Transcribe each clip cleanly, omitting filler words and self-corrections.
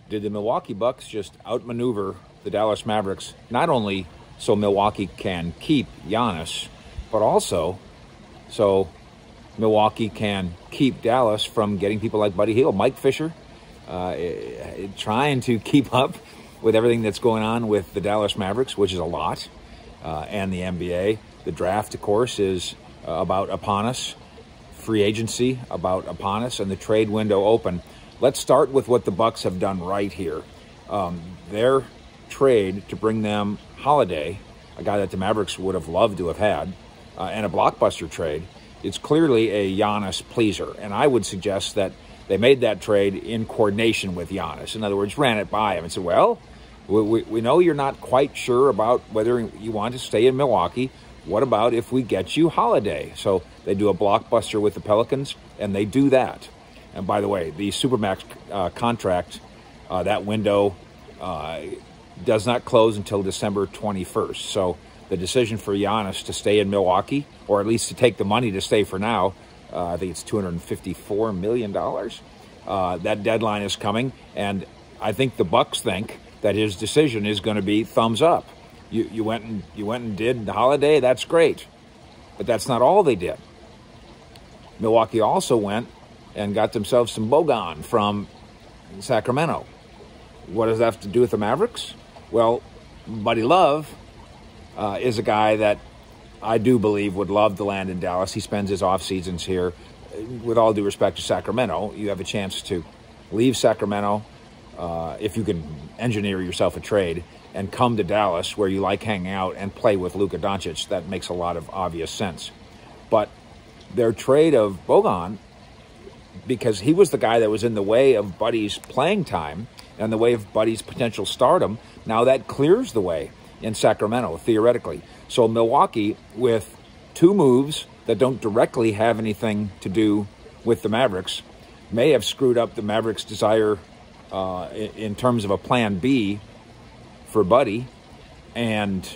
did the Milwaukee Bucks just outmaneuver the Dallas Mavericks, not only so Milwaukee can keep Giannis, but also so Milwaukee can keep Dallas from getting people like Buddy Hield, Mike Fisher, trying to keep up with everything that's going on with the Dallas Mavericks, which is a lot, and the NBA. The draft, of course, is about upon us. Free agency about upon us, and the trade window open. Let's start with what the Bucks have done right here. Their trade to bring them Holiday, a guy that the Mavericks would have loved to have had, and a blockbuster trade. It's clearly a Giannis pleaser, and I would suggest that they made that trade in coordination with Giannis. In other words, ran it by him and said, well, we know you're not quite sure about whether you want to stay in Milwaukee. What about if we get you Holiday? So they do a blockbuster with the Pelicans, and they do that. And by the way, the Supermax contract, that window does not close until December 21st. So the decision for Giannis to stay in Milwaukee, or at least to take the money to stay for now, I think it's $254 million. That deadline is coming, and I think the Bucks think that his decision is going to be thumbs up. You went and did the Holiday. That's great, but that's not all they did. Milwaukee also went and got themselves some Bogan from Sacramento. What does that have to do with the Mavericks? Well, Buddy Love is a guy that I do believe would love to land in Dallas. He spends his off seasons here. With all due respect to Sacramento, you have a chance to leave Sacramento if you can engineer yourself a trade, and come to Dallas where you like hanging out and play with Luka Doncic. That makes a lot of obvious sense. But their trade of Bogan, because he was the guy that was in the way of Buddy's playing time and the way of Buddy's potential stardom, now that clears the way in Sacramento, theoretically. So Milwaukee, with two moves that don't directly have anything to do with the Mavericks, may have screwed up the Mavericks' desire in terms of a plan B for Buddy, and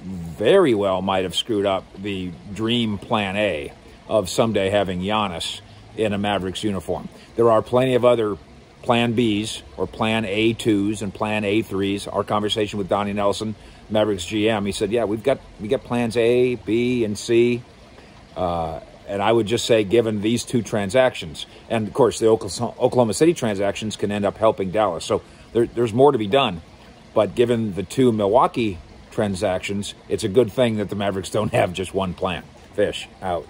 very well might have screwed up the dream plan A of someday having Giannis in a Mavericks uniform. There are plenty of other plan Bs or plan A2s and plan A3s. Our conversation with Donnie Nelson, Mavericks GM, he said, yeah, we got plans A, B, and C. And I would just say, given these two transactions, and of course the Oklahoma City transactions can end up helping Dallas. So there's more to be done. But given the two Milwaukee transactions, it's a good thing that the Mavericks don't have just one plan. Fish out.